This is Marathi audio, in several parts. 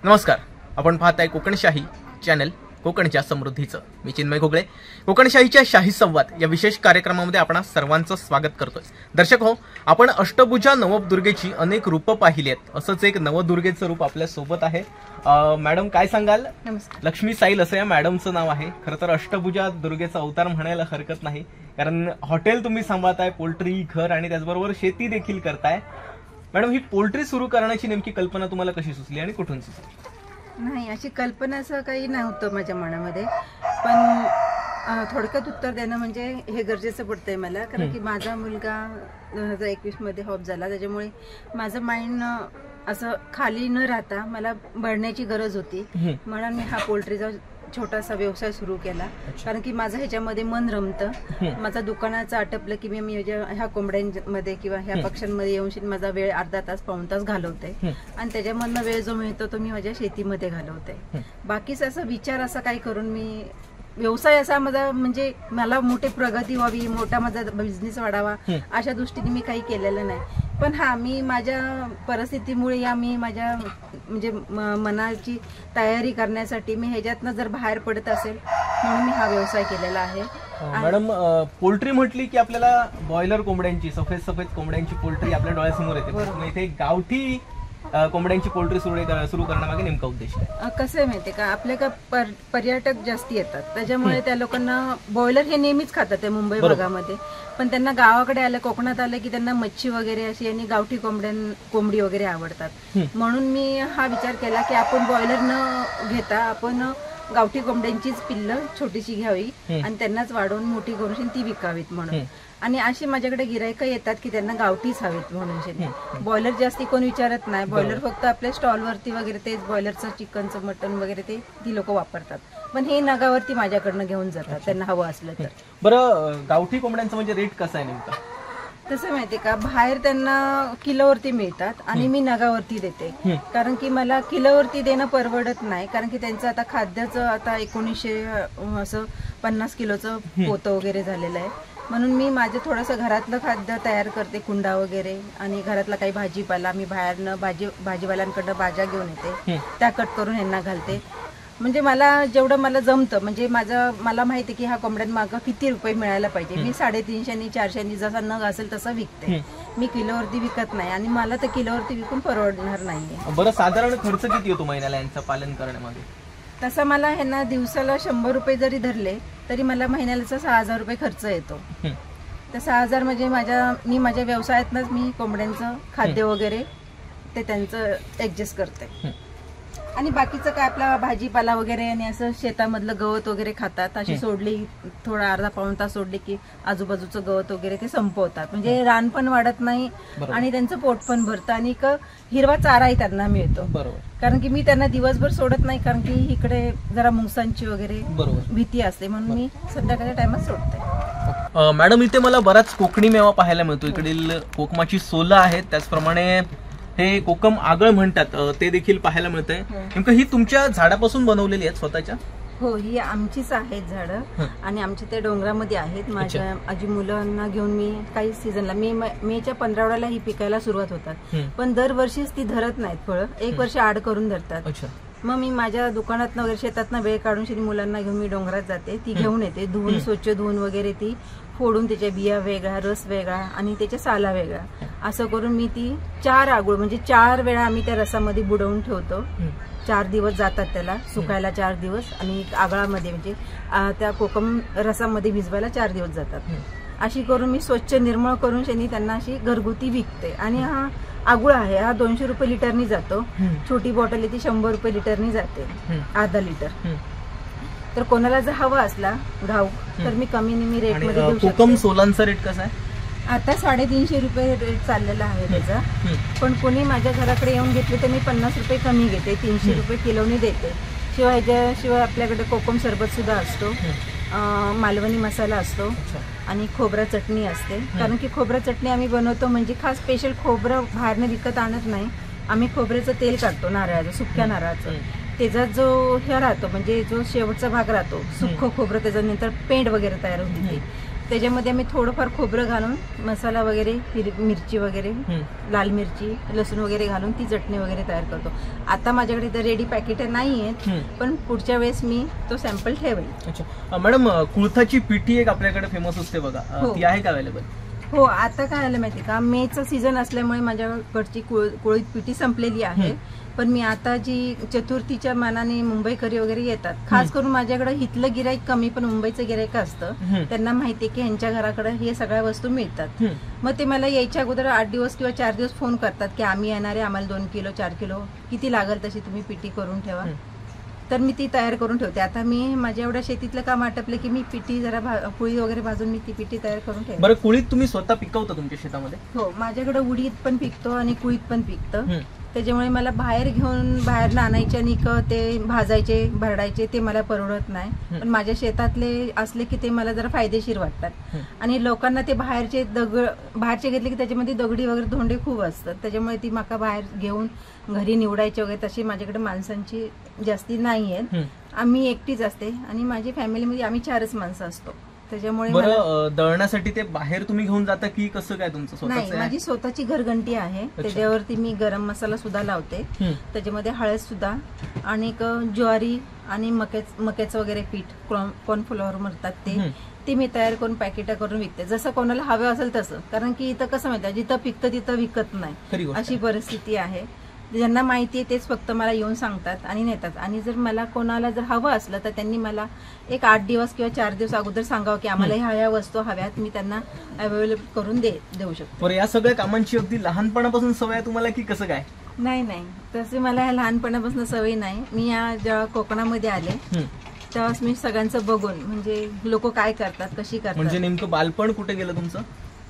नमस्कार, आपण पाहताय कोकणशाही चॅनल कोकणच्या समृद्धीचं. मी चिन्मय घोगळे. कोकणशाहीच्या शाही संवाद या विशेष कार्यक्रमामध्ये आपण सर्वांचं स्वागत करतोय. दर्शक हो, आपण अष्टभुजा नवदुर्गेची अनेक रूपं पाहिली आहेत. असंच एक नवदुर्गेचं रूप आपल्या सोबत आहे. मॅडम काय सांगाल? नमस्कार. लक्ष्मी साईल असं या मॅडमचं नाव आहे. खरं तर अष्टभुजा दुर्गेचा अवतार म्हणायला हरकत नाही, कारण हॉटेल तुम्ही सांभाळताय, पोल्ट्री, घर आणि त्याचबरोबर शेती देखील करताय. मॅडम, ही पोल्ट्री सुरू करण्याची नेमकी कल्पना तुम्हाला कशी सुचली आणि कुठून सुचली? नाही, अशी कल्पना असं काही नव्हतं माझ्या मनामध्ये, पण थोडक्यात उत्तर देणं म्हणजे हे गरजेचं पडतंय मला, कारण की माझा मुलगा 2021 मध्ये हॉप झाला. त्याच्यामुळे माझं माइंड असं खाली न राहता मला भरण्याची गरज होती, म्हणून मी हा पोल्ट्रीचा छोटासा व्यवसाय सुरू केला. कारण की माझं ह्याच्यामध्ये मन रमतं. माझा दुकानाचं आटपलं की मी ह्या कोंबड्यांमध्ये किंवा ह्या पक्ष्यांमध्ये येऊन माझा वेळ अर्धा तास पाऊण तास घालवते, आणि त्याच्यामधनं वेळ जो मिळतो तो मी माझ्या शेतीमध्ये घालवते. बाकीच असं विचार असा काही करून मी व्यवसाय असा माझा म्हणजे मला मोठी प्रगती व्हावी, मोठा माझा बिझनेस वाढावा अशा दृष्टीने मी काही केलेलं नाही. पण हा, मी माझ्या परिस्थितीमुळे या मी माझ्या म्हणजे मनाची तयारी करण्यासाठी मी ह्याच्यातनं जर बाहेर पडत असेल म्हणून मी हा व्यवसाय केलेला आहे. मॅडम, पोल्ट्री म्हटली की आपल्याला बॉयलर कोंबड्यांची, सफेद कोंबड्यांची पोल्ट्री आपल्या डोळ्यासमोर येते. इथे गावठी कोंबड्यांची पोल्ट्री सुरू करण्यामागे नेमका उद्देश आहे? कसं आहे माहितीये का, आपल्या का पर्यटक जास्ती येतात, त्याच्यामुळे त्या लोकांना बॉयलर हे नेहमीच खातात त्या मुंबई भागामध्ये. पण त्यांना गावाकडे आलं, कोकणात आलं की त्यांना मच्छी वगैरे अशी आणि गावठी कोंबडी वगैरे आवडतात. म्हणून मी हा विचार केला की आपण बॉयलर न घेता आपण गावठी कोंबड्यांचीच पिल्लं छोटीशी घ्यावी आणि त्यांनाच वाढवून मोठी करून ती विकावीत म्हणून. आणि अशी माझ्याकडे गिरायकं येतात की त्यांना गावठीच हवीत म्हणून. बॉयलर जास्ती कोण विचारत नाही. बॉयलर फक्त आपल्या स्टॉलवरती वगैरे तेच बॉयलरचं चिकनचं मटन वगैरे ती लोक वापरतात, पण हे नगावरती माझ्याकडनं घेऊन जातात त्यांना हवं असलं तर. बरं, गावठी कोंबड्यांचं म्हणजे रेट कसा आहे नेमका? तसं माहितीये का, बाहेर त्यांना किलोवरती मिळतात आणि मी नगावरती देते, कारण की मला किलोवरती देणं परवडत नाही. कारण की त्यांचं आता खाद्याचं आता 1900 असं 50 किलोचं पोतं वगैरे झालेलं आहे. म्हणून मी माझं थोडंसं घरातलं खाद्य तयार करते, कुंडा वगैरे, आणि घरातला काही भाजीपाला मी बाहेरनं भाजीवाल्यांकडनं भाज्या घेऊन येते, त्या कट करून यांना घालते. म्हणजे मला जेवढं मला जमतं, म्हणजे मला माहिती आहे की ह्या कोंबड्यांमागं किती रुपये मिळायला पाहिजे. मी 350 400 जसा नग असेल तसं विकते. मी किलोवरती विकत नाही आणि मला तर किलोवरती विकून परवडणार नाहीये. बरं, साधारण खर्च किती होतो महिन्याला यांचं पालन करण्यामध्ये? तसा मला ह्यांना दिवसाला 100 रुपये जरी धरले तरी मला महिन्याला 6000 रुपये खर्च येतो. तर 6000 म्हणजे मी माझ्या व्यवसायातनंच मी कोंबड्यांचं खाद्य वगैरे ते त्यांचं ऍडजस्ट करते. आणि बाकीचं काय आपला भाजीपाला वगैरे आणि असं शेतामधलं गवत वगैरे खातात. अशी सोडली थोडा अर्धा पाऊण तास सोडली की आजूबाजूचं गवत वगैरे ते संपवतात. म्हणजे रान पण वाढत नाही आणि त्यांचं पोट पण भरतं आणि एक हिरवा चाराही त्यांना मिळतो. बरोबर. कारण की मी त्यांना दिवसभर सोडत नाही, कारण की इकडे जरा मुंगसांची वगैरे भीती असते, म्हणून मी संध्याकाळच्या टायमात सोडते. मॅडम, इथे मला बराच कोकणी मेवा पाहायला मिळतो. इकडील कोकमाची सोलं आहेत, त्याचप्रमाणे हे कोकम आगळ म्हणतात ते देखील पाहायला मिळतंय. नेमकं ही तुमच्या झाडापासून बनवलेली आहेत स्वतःच्या? हो, ही आमचीच आहेत झाडं आणि आमचे ते डोंगरामध्ये आहेत. माझ्या आजी मुलांना घेऊन मी काही सीझनला मेच्या 15 ही पिकायला सुरुवात होतात, पण दरवर्षीच ती धरत नाहीत फळं, एक वर्ष आड करून धरतात. मग मी माझ्या दुकानातनं वगैरे शेतातनं वेळ काढून मुलांना घेऊन मी डोंगरात जाते, ती घेऊन येते, धुवून स्वच्छ धुवून वगैरे ती फोडून त्याच्या बिया वेगळा, रस वेगळा आणि त्याच्या साला वेगळा असं करून मी ती 4 आगुळ म्हणजे 4 वेळा आम्ही त्या रसामध्ये बुडवून ठेवतो. 4 दिवस जातात त्याला सुकायला, 4 दिवस, आणि आगळामध्ये म्हणजे त्या कोकम रसामध्ये भिजवायला 4 दिवस जातात. अशी करून मी स्वच्छ निर्मळ करून त्यांना अशी घरगुती विकते. आणि हा आगुळ आहे, हा 200 रुपये लिटरनी जातो. छोटी बॉटल आहे ती 100 रुपये लिटरनी जाते, अर्धा लिटर. तर कोणाला जर हवा असला घाऊ तर मी कमी रेटमध्ये देऊ शकते. कोकम सोलांचा रेट कसा आहे? आता 350 रुपये रेट चाललेला आहे त्याचा. पण कोणी माझ्या घराकडे येऊन घेतले तर मी 50 रुपये कमी घेते, 300 रुपये किलोनी देते. शिवाय आपल्याकडे कोकम सरबत सुद्धा असतो, मालवणी मसाला असतो आणि खोबरा चटणी असते. कारण की खोबरा चटणी आम्ही बनवतो म्हणजे खास स्पेशल खोबरं बाहेरनं विकत आणत नाही. आम्ही खोबऱ्याचं तेल काढतो, नारळाचं, सुक्या नारळाचं. त्याचा जो हे राहतो म्हणजे जो शेवटचा भाग राहतो सुक्खं खोबरं, त्याच्यानंतर पेंड वगैरे तयार होते त्याच्यामध्ये आम्ही थोडंफार खोबरं घालून मसाला वगैरे मिरची वगैरे लाल मिरची लसूण वगैरे घालून ती चटणी वगैरे तयार करतो. आता माझ्याकडे तर रेडी पॅकेट नाही आहेत, पण पुढच्या वेळेस मी तो सॅम्पल ठेवेल. अच्छा मॅडम, कुळथाची पिठी एक आपल्याकडे फेमस असते बघा, ती आहे का अवेलेबल? हो, आता काय आलं माहिती का, मेचा सीझन असल्यामुळे माझ्याकडची कुळीत पिठी संपलेली आहे. पण मी आता जी चतुर्थीच्या मानाने मुंबईकरी वगैरे येतात, खास करून माझ्याकडे इथलं गिराईक कमी पण मुंबईचं गिराईक असतं. त्यांना माहितीये की ह्यांच्या घराकडे हे सगळ्या वस्तू मिळतात. मग ते मला यायच्या अगोदर 8 दिवस किंवा 4 दिवस फोन करतात की आम्ही येणार आहे, आम्हाला 2 किलो 4 किलो किती लागेल तशी तुम्ही पिठी करून ठेवा. तर मी ती तयार करून ठेवते. आता मी माझ्या एवढ्या शेतीतलं काम आटपले की मी पिठी जरा कुळी वगैरे भाजून मी ती पिठी तयार करून ठेवते. बरं, कुळीत तुम्ही स्वतः पिकवता तुमच्या शेतामध्ये? हो, माझ्याकडे उडीद पण पिकतो आणि कुळीत पण पिकतं. त्याच्यामुळे मला बाहेरनं आणायचे आणि ते भाजायचे भरडायचे ते मला परवडत नाही. पण माझ्या शेतातले असले की ते मला जरा फायदेशीर वाटतात. आणि लोकांना ते बाहेरचे घेतले की त्याच्यामध्ये दगडी वगैरे धोंडे खूप असतात, त्याच्यामुळे ती मका बाहेर घेऊन घरी निवडायचे वगैरे तशी माझ्याकडे माणसांची जास्ती नाही आहेत. आम्ही एकटीच असते आणि माझी फॅमिलीमध्ये आम्ही 4च माणसं असतो. त्याच्यामुळे बरं, दळण्यासाठी ते बाहेर तुम्ही घेऊन जाता की कसं काय तुमचं स्वतःचं? नाही, माझी स्वतःची घरघंटी आहे. त्याच्यावरती मी गरम मसाला सुद्धा लावते, त्याच्यामध्ये हळद सुद्धा आणि ज्वारी आणि मक्याचं वगैरे पीठ कॉर्नफ्लॉवर म्हणतात ते मी तयार करून पॅकेट करून विकते, जसं कोणाला हवं असेल तसं. कारण की इथं कसं माहिती आहे, जिथं पिकतं तिथं विकत नाही, अशी परिस्थिती आहे. ज्यांना माहिती आहे तेच फक्त मला येऊन सांगतात आणि नेतात. आणि जर मला कोणाला जर हवं असलं तर त्यांनी मला एक 8 दिवस किंवा 4 दिवस अगोदर सांगावं की आम्हाला ह्या वस्तू हव्यात, मी त्यांना अवेलेबल करून देऊ शकतो. या सगळ्या कामांची अगदी लहानपणापासून सवय आहे तुम्हाला की कसं काय? नाही, तसे मला ह्या लहानपणापासून सवय नाही. मी जेव्हा कोकणामध्ये आले तेव्हाच मी सगळ्यांचं बघून, म्हणजे लोक काय करतात, कशी करतात. म्हणजे नेमकं बालपण कुठे गेलं तुमचं?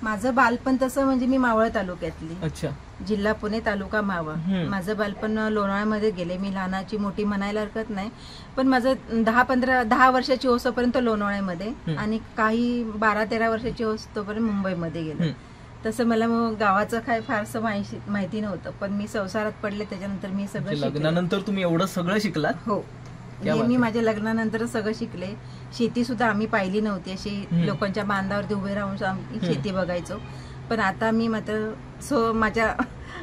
माझं बालपण तसं म्हणजे मी मावळ तालुक्यातली. अच्छा. जिल्हा पुणे, तालुका मावळ. माझं बालपण लोणावळ्यामध्ये गेले. मी लहानाची मोठी म्हणायला हरकत नाही, पण माझं 10 वर्षाची होसोपर्यंत लोणावळ्यामध्ये आणि काही 12-13 वर्षाची होसोपर्यंत मुंबईमध्ये गेले. तसं मला मग गावाचं काय फारसं माहिती नव्हतं, पण मी संसारात पडले त्याच्यानंतर मी सगळं लग्नानंतर तुम्ही एवढं सगळं शिकलात? हो, मी माझ्या लग्नानंतर सगळं शिकले. शेती सुद्धा आम्ही पाहिली नव्हती, अशी लोकांच्या बांधावरती उभे राहून आम्ही शेती बघायचो. पण आता मी मात्र माझ्या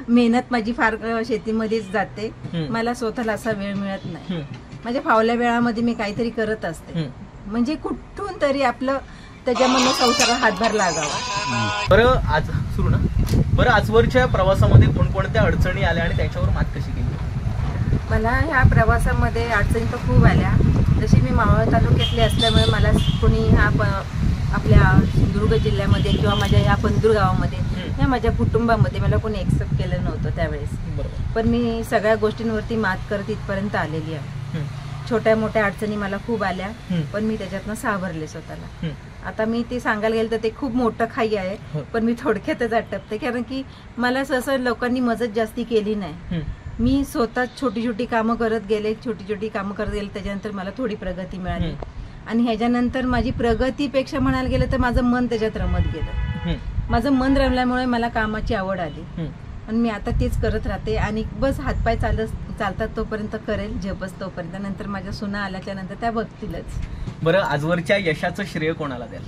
मेहनत माझी फार शेतीमध्येच जाते. मला स्वतःला असा वेळ मिळत नाही. माझ्या फावल्या वेळामध्ये मी काहीतरी करत असते, म्हणजे कुठून तरी आपलं त्याच्यामधनं संसाराला हातभार लागावा. बरं, आजवरच्या प्रवासामध्ये कोणकोणत्या अडचणी आल्या आणि त्याच्यावर मात कशी केली? मला ह्या प्रवासामध्ये अडचणी तर खूप आल्या. जशी मी मावळ तालुक्यातली असल्यामुळे मला कोणी आपल्या सिंधुदुर्ग जिल्ह्यामध्ये किंवा माझ्या ह्या पंदूर गावामध्ये या माझ्या कुटुंबामध्ये मला कोणी एक्सेप्ट केलं नव्हतं त्यावेळेस. पण मी सगळ्या गोष्टींवरती मात करत इथपर्यंत आलेली आहे. छोट्या मोठ्या अडचणी मला खूप आल्या, पण मी त्याच्यातनं सावरले स्वतःला. आता मी ते सांगायला गेलं तर ते खूप मोठं खाई आहे, पण मी थोडक्यातच आटपते. कारण की मला सहसा लोकांनी मदत जास्ती केली नाही. मी स्वतः छोटी छोटी कामं करत गेले, त्याच्यानंतर मला थोडी प्रगती मिळाली. आणि ह्याच्यानंतर माझी प्रगतीपेक्षा म्हणायला गेलं तर माझं मन त्याच्यात रमत गेलं. माझं मन रमल्यामुळे मला कामाची आवड आली आणि मी आता तेच करत राहते. आणि बस हातपाय चालतात तोपर्यंत करेल, झेपच तोपर्यंत. नंतर माझ्या सुना आल्याच्या नंतर त्या बघतीलच. बरं, आजवरच्या यशाचं श्रेय कोणाला द्याल?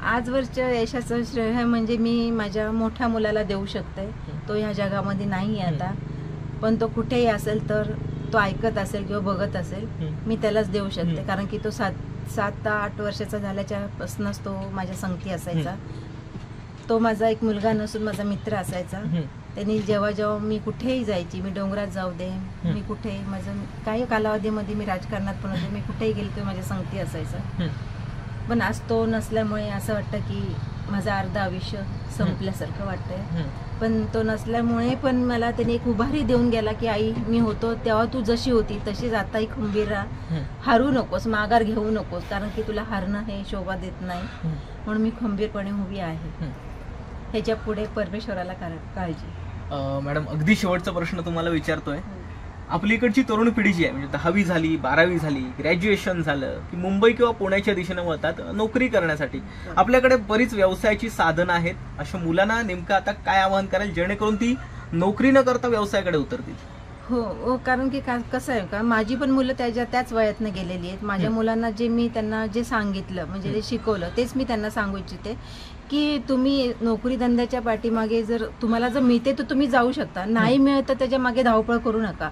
आजवरच्या यशाचं श्रेय म्हणजे मी माझ्या मोठ्या मुलाला देऊ शकते. तो ह्या जगामध्ये नाही आहे आता, पण तो कुठेही असेल तर तो ऐकत असेल किंवा बघत असेल, मी त्यालाच देऊ शकते. कारण की तो 7-8 वर्षाचा झाल्याच्यापासूनच तो माझ्या संगती असायचा. तो माझा एक मुलगा नसून माझा मित्र असायचा. त्यांनी जेव्हा मी कुठेही जायची, मी डोंगरात जाऊ दे, मी कुठेही, माझं काही कालावधीमध्ये मी राजकारणात पण होते, मी कुठेही गेले तो माझ्या संगती असायचा. पण आज तो नसल्यामुळे असं वाटतं की माझं अर्ध आयुष्य संपल्यासारखं वाटतंय. पण तो नसल्यामुळे पण मला त्याने एक उभारी देऊन गेला की आई, मी होतो तेव्हा तू जशी होती तशीच आताही खंबीर राहा, हारू नकोस, माघार घेऊ नकोस, कारण की तुला हारणं हे शोभा देत नाही. म्हणून मी खंबीरपणे उभी आहे. ह्याच्या पुढे परमेश्वराला काळजी. मॅडम, अगदी शेवटचा प्रश्न तुम्हाला विचारतोय. आपली इकडची तरुण पिढी जी आहे, म्हणजे 10वी झाली, 12वी झाली, ग्रॅज्युएशन झालं की मुंबई किंवा पुण्याच्या दिशेने वळतात नोकरी करण्यासाठी. आपल्याकडे बरीच व्यवसायाची साधनं आहेत. अशा मुलांना नेमकं आता काय आवाहन कराल जेणेकरून ती नोकरी न करता व्यवसायाकडे उतरतील? हो, कारण की कसं आहे का, माझी पण मुलं त्याच वयातनं गेलेली आहेत. माझ्या मुलांना मी त्यांना जे सांगितलं म्हणजे जे शिकवलं तेच मी त्यांना सांगू इच्छिते की तुम्ही नोकरी धंद्याच्या पाठीमागे तुम्हाला जर मिळते तर तुम्ही जाऊ शकता, नाही मिळत तर त्याच्या मागे धावपळ करू नका.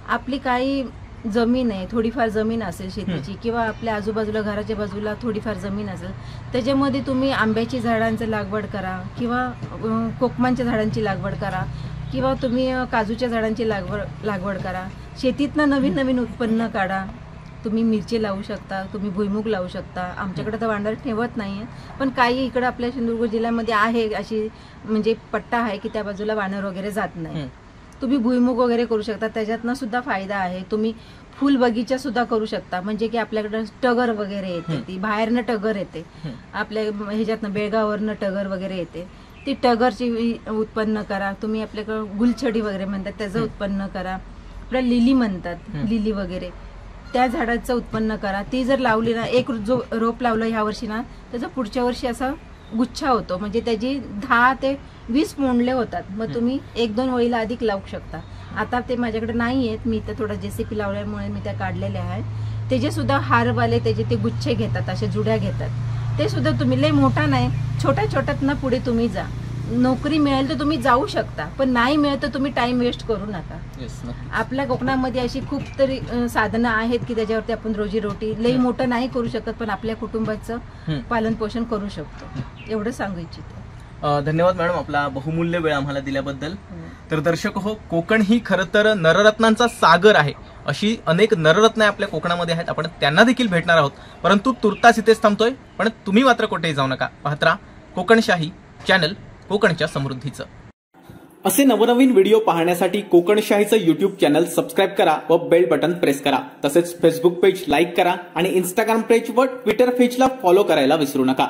आपली काही जमीन आहे, थोडीफार जमीन असेल शेतीची किंवा आपल्या आजूबाजूला घराच्या बाजूला थोडीफार जमीन असेल, त्याच्यामध्ये तुम्ही आंब्याची झाडांची लागवड करा किंवा कोकमांच्या झाडांची लागवड करा किंवा तुम्ही काजूच्या झाडांची लागवड करा. शेतीतनं नवीन नवीन उत्पन्न काढा. तुम्ही मिरची लावू शकता, तुम्ही भुईमुग लावू शकता. आमच्याकडे तर वांडर ठेवत नाहीये, पण काही इकडे आपल्या सिंधुदुर्ग जिल्ह्यामध्ये आहे अशी म्हणजे पट्टा आहे की त्या बाजूला वानर वगैरे जात नाही. तुम्ही भुईमुग वगैरे करू शकता, त्याच्यातनं सुद्धा फायदा आहे. तुम्ही फुल बगीचा सुद्धा करू शकता, म्हणजे की आपल्याकडे टगर वगैरे येते, ती बाहेरनं टगर येते, आपल्या ह्याच्यातनं बेळगाववरनं टगर वगैरे येते, ती टगरची उत्पन्न करा. तुम्ही आपल्याकडे गुलछडी वगैरे म्हणतात त्याचं उत्पन्न करा. आपल्या लिली म्हणतात, लिली वगैरे त्या झाडाचं उत्पन्न करा. ती जर लावली ना, एक जो रोप लावलं ह्या वर्षी ना, त्याचा पुढच्या वर्षी असा गुच्छा होतो, म्हणजे त्याची 10 ते 20 मोंडले होतात. मग तुम्ही 1-2 वळीला अधिक लावू शकता. आता ते माझ्याकडे नाही आहेत, मी तर थोडा JCP लावल्यामुळे मी त्या काढलेल्या आहेत. त्याचे सुद्धा हारवाले त्याचे ते गुच्छे घेतात, अशा जुड्या घेतात. ते सुद्धा तुम्ही लय मोठा नाही, छोट्या छोट्यातनं पुढे तुम्ही जा. नोकरी मिळेल तर तुम्ही जाऊ शकता, पण नाही मिळेल तर तुम्ही टाइम वेस्ट करू नका. आपल्या कोकणामध्ये अशी खूप तरी साधनं आहेत की त्याच्यावरती आपण रोजीरोटी लई मोठं नाही करू शकत, पण आपल्या कुटुंबाचं पालन पोषण करू शकतो. एवढं सांगू इच्छिते. धन्यवाद मॅडम, आपला बहुमूल्य वेळ आम्हाला दिल्याबद्दल. तर दर्शक हो, कोकण ही खरं तर नररत्नांचा सागर आहे. अशी अनेक नररत्न आपल्या कोकणामध्ये आहेत, आपण त्यांना देखील भेटणार आहोत. परंतु तुर्तास इथेच थांबतोय, पण तुम्ही मात्र कुठेही जाऊ नका. पाहत राहा कोकणशाही चॅनल, कोकणच्या समृद्धीचं. असे नवनवीन व्हिडिओ पाहण्यासाठी कोकणशाहीचं YouTube चॅनल सबस्क्राईब करा व बेल बटन प्रेस करा. तसेच फेसबुक पेज लाईक करा आणि इंस्टाग्राम पेज व ट्विटर पेजला फॉलो करायला विसरू नका.